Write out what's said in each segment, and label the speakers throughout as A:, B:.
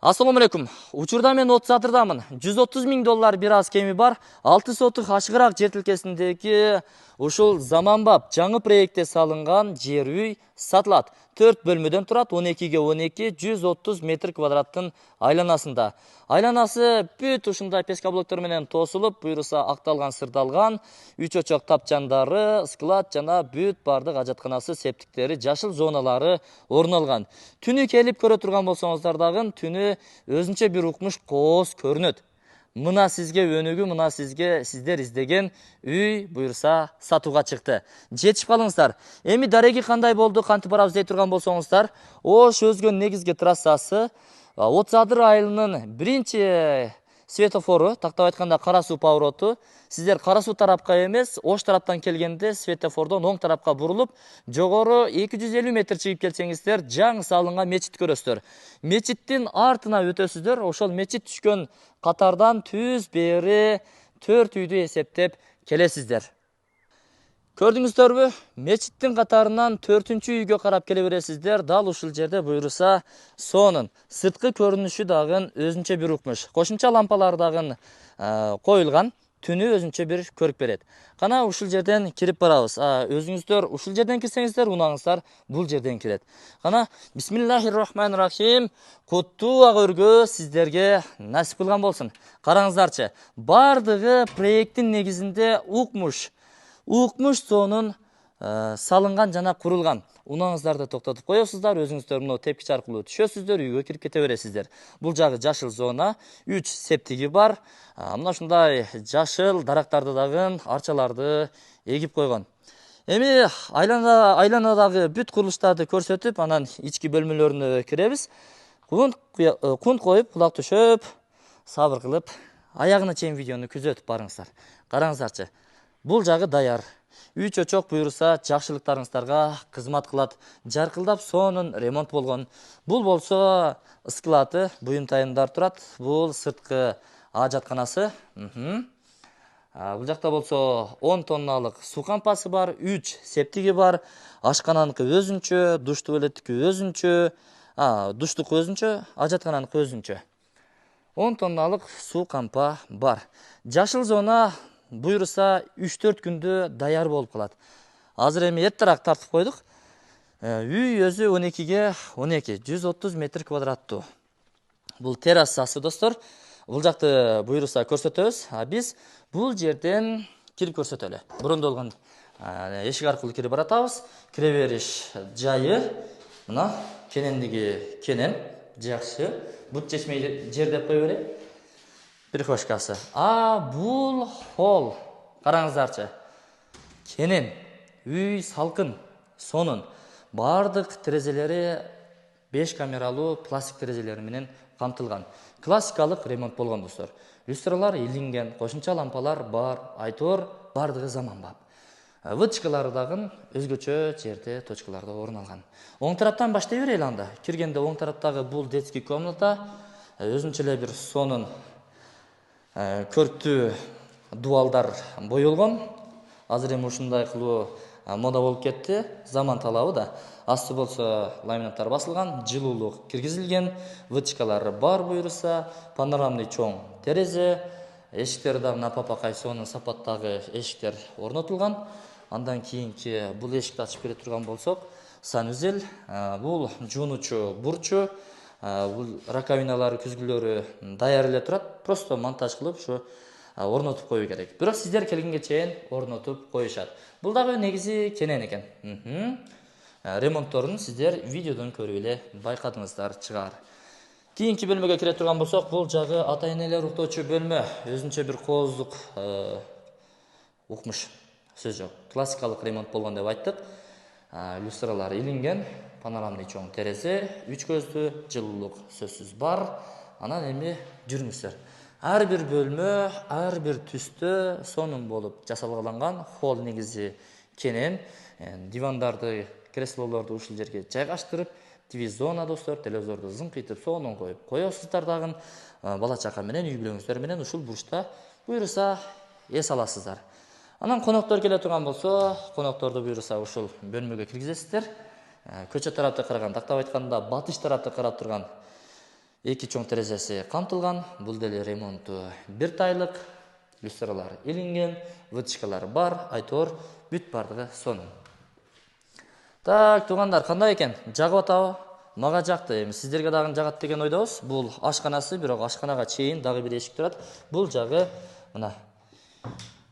A: Assalamu алейкум. Учурда мен от сатырдамын. 130 000 доллар бир аз кеми бар. 6 сотық ашығырақ жер тилкесиндеги ушул заманбап жаңы проектте салынган жер үй сатылат. 4 бөлмөдөн турат, 12-ге 12, 130 метр квадраттын айланасында. Айланасы бүт ушундай пескаблоктор менен тосулуп, буйруса акталган, сырдалган, 3 очок тапчандары, склад жана бүт бардык ажатканасы, септиктери, жашыл зоналары орун алган. Түнү келип көрө турган болсоңуздар дагы түнү өзүнчө бир укмуш кооз көрүнөт. Мына сизге өнүгүү, мына сизге сиздер издеген үй буйруса сатууга чыкты. Жетишип калыңыздар. Эми дареги кандай болду, кантип барабыз дей турган болсоңуздар, Ош өзгөн негизги трассасы От Садыр айылынын биринчи светофору, тактап айтканда Кара суу повороту. Сиздер Кара суу тарапка эмес, Ош тараптан келгенде светофордон оң тарапка бурулуп, жогору 250 метр чыгып келсеңиздер, жаңы салынган мечит көрөсүздөр. Мечиттин артына өтөсүздөр. Ошол мечит түшкөн катардан түз бери 4 үйдү эсептеп келесиздер. Көрдүңүздөрбү? Мечиттин катарынан 4-үчү үйгө карап келе бересиздер. Дал ушул жерде буйруса сонун сырткы көрүнүшү дагы өзүнчө бир укмуш. Кошумча лампалар дагы коюлган. Түнү өзүнчө бир көрүк берет. Кана ушул жерден кирип барабыз. Өзүңүздөр ушул жерден кирсеңиздер, унаңыздар бул жерден кирет. Кана бисмиллахир-рахманир-рахим. Куттуу ак өргө сиздерге насип кылган болсун. Караңыздарчы, бардыгы проекттин негизинде укмуш сонун салынган жана курулган. Унаңыздарды токтотуп коесуздар, өзүңүздөр мына тепкич аркылуу түшөсүздөр, үйгө кирип кете бересиздер. Бул жагы жашыл зона, 3 септиги бар. Мына ушундай жашыл дарактарды дагы, арчаларды эгип койгон. Эми айланадагы бүт курулуштарды көрсөтүп, анан ички бөлмөлөрүнө киребиз. Кунт коюп, кулак түшөп, сабыр кылып, аягына чейин видеону күзөтүп барыңыздар. Караңыздарчы. Бул жагы даяр. 3 очок буйруса жакшылыктарыңыздарга кызмат кылат. Жаркылдап сонун ремонт болгон. Бул болсо склаты, буюм-тайымдар турат. Бул сырткы ажатканасы. Бул жакта болсо 10 тонналык суу кампасы бар, 3 септиги бар. Ашкананыкы өзүнчө, душ туалеттики өзүнчө, душтук өзүнчө, ажаткананыкы өзүнчө. 10 тонналык суу кампа бар. Жашыл зона буйруса 3-4 күндө даяр болуп калат. Азыр эми эртерээк тартып койдук. Үй өзү 12-ге 12, 130 метр квадраттуу. Бул террасасы достор. Бул жакты буйруса көрсөтөбүз. Биз бул жерден кирип көрсөтөлү. Брондолгон эшик аркылуу кирип баратабыз. Кире бериш жайы мына кенендиги кенен, жакшы. Бут чечмей жер деп кое берейин. Прихожкасы. Бул холл. Караңыздарчы. Кенен, үй салкын, сонун. Бардык терезелери 5 камералуу пластик терезелери менен камтылган. Классикалык ремонт болгон достор. Люстралар илинген, кошумча лампалар бар, айтор бардыгы заманбап. Вытчкалары дагы өзгөчө жерде точкаларда орун алган. Оң тараптан баштай берели анда. Киргенде оң тараптагы бул детский комната, өзүнчө эле бир сонун көрктүү дуалдар боелгон. Азыр эми ушундай кылуу мода болуп кетти. Заман талабы да. Асты болсо ламинаттар басылган, жылуулук киргизилген, вытчкалары бар буйруса, панорамный чоң терезе, эшиктер дагы напапакай сонун сапаттагы эшиктер орнотулган. Андан кийинки бул эшикти ачып кире турган болсок, санузел, бул жуунучу бурчу, бул раковиналары, күзгүлөрү даяр эле турат. Просто монтаж кылып ушу орнотуп коюу керек. Бирок сиздер келгенге чейин орнотуп коюшат. Бул дагы негизи кенен экен. Ремонтторун сиздер видеодон көрүп эле байкадыңыздар чыгар. Кийинки бөлмөгө кире турган болсок, бул жагы ата-энелер уктоочу бөлмө. Өзүнчө бир кооздук укмуш. Сөз жок. Классикалык ремонт болгон деп айттык. Люстралары илинген, панорамный чоң терезе, 3 көздүү, жылуулук сөзсүз бар. Анан эми жүрүңүздөр. Ар бир бөлмө, ар бир түстө сонун болуп жасалган. Холл негизи кенен, дивандарды, креслолорду ушул жерге жайгаштырып, ТВ зона достор, телевизорду зыңкыйтып сонун коюп коесуздар дагы. Бала чака менен, үй бүлөңүздөр менен ушул бурчта буйруса эс аласыздар. Анан коноктор келе турган болсо, конокторду буйруса ушул бөлмөгө киргизесиздер. Көчө тарапты караган, тактап айтканда батыш тарапты карап турган 2 чоң терезеси камтылган. Бул деле ремонту 1 тайлык. Люстралар илинген, вытычкалар бар, айтор бүт бардыгы сонун. Так, туугандар, кандай экен? Жагып атабы? Мага жакты. Эми сиздерге дагы жагат деген ойдобуз. Бул ашканасы, бирок ашканага чейин дагы бир эшик турат. Бул жагы мына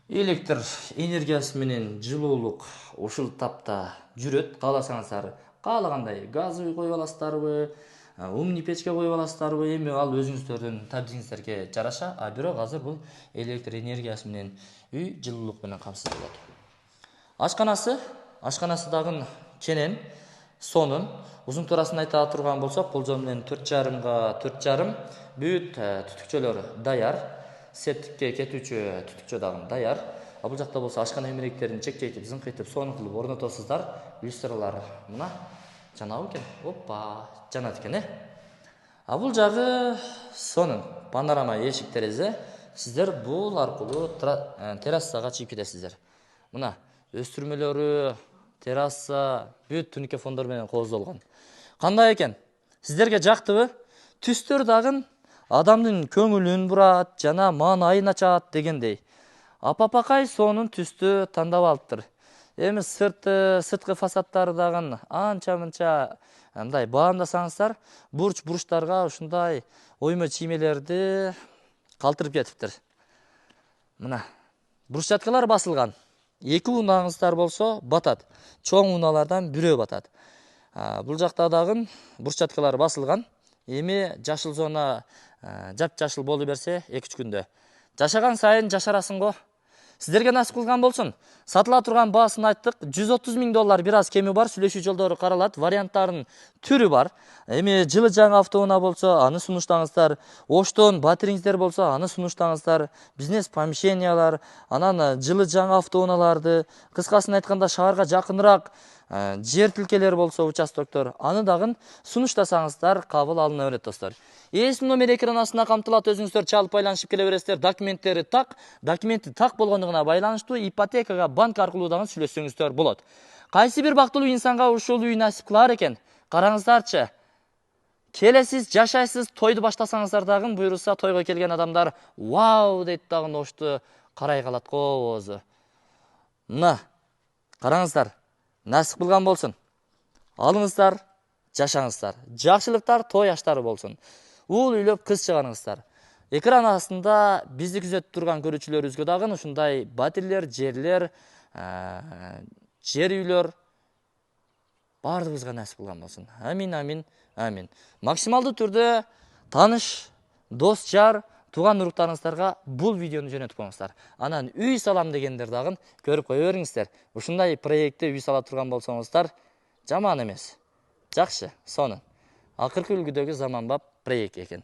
A: электр энергиясы менен жылуулук ушул тапта жүрөт. Кааласаңыздар, каалагандай газовый коюп аласыздарбы, умный печке коюп аласыздарбы, эми ал өзүңүздөрдүн табдиңиздерге жараша. А бирок азыр бул электр энергиясы менен үй жылуулук менен камсыз болот. Ашканасы дагы ченен, сонун. Узун турасын айта турган болсок, колжол менен 4,5 4,5 бүт түтүкчөлөр даяр. Септикке кетүүчү түтүкчө дагы даяр. Бул жакта болсо ашкана эмеректерин чекчейтип, зыңкыйтып, сонун кылып орнотосуздар. Люстралар мына жанабы экен. Опа, жанат экен, бул жагы сонун. Панорама эшик терезе. Сиздер бул аркылуу террасага чыгып кетесиздер. Мына өстүрмөлөрү, терраса, бүт түнүкө фондор менен кооздолгон. Кандай экен? Сиздерге жактыбы? Түстөр дагы адамдын көңүлүн бурат, жана маанайын ачат дегендей. Апапакай сонун түстү тандап алыптыр. Эми сырткы фасадтары дагы анча-мынча мындай баамдасаңыздар, бурчтарга ушундай оймо чиймелерди калтырып кетиптир. Мына брусчаткалар басылган. 2 унаңыздар болсо батат. Чоң уналардан бирөө батат. Бул жакта дагы брусчаткалар басылган. Эми жашыл зона жап-жашыл болу берсе 2-3 күндө. Жашаган сайын жашарасың го. Сиздерге насип кылган болсун. Сатыла турган баасын айттык. $130,000 бир аз кеми бар. Сүйлөшүү жолдору каралат. Варианттардын түрү бар. Эми жылы жаңы автоунаа болсо, аны сунуштаңыздар. Оштон батириңиздер болсо, аны сунуштаңыздар. Бизнес помещениялар, анан жылы жаңы автоунааларды, кыскасын айтканда шаарга жакыныраак жер тилкелер болсо, участоктор, аны дагы сунуштасаңыздар, кабыл алына берет достор. Эсим номер экран астына камтылат, өзүңүздөр чалып байланышып келе бересиздер. Документи так болгондугуна байланыштуу ипотекага банк аркылуу дагы сүйлөшсөңүздөр болот. Кайсы бир бактылуу инсанга ушул үй насип кылар экен? Караңыздарчы. Келесиз, жашайсыз, тойду баштасаңыздар дагы буйруса тойго келген адамдар вау дейт дагы ошту карай калат го оозу. Мына, караңыздар. Насип кылган болсун. Алыңыздар, жашаңыздар. Жакшылыктар, той аштары болсун. Уул үйлөп кыз чыгарыңыздар. Экран астында бизди күзөтүп турган көрүүчүлөрүбүзгө дагы ушундай батирлер, жерлер, жер үйлөр бардыгыбызга насип кылган болсун. Амин. Максималдуу түрдө таныш, дос, жар, туган уруктарыңыздарга бул видеону жөнөтүп коюңуздар. Анан үй салам дегендер дагы көрүп кое бериңиздер. Ушундай проектте үй сала турган болсоңуздар жаман эмес. Жакшы, сонун. Акыркы үлгүдөгү заманбап проект экен.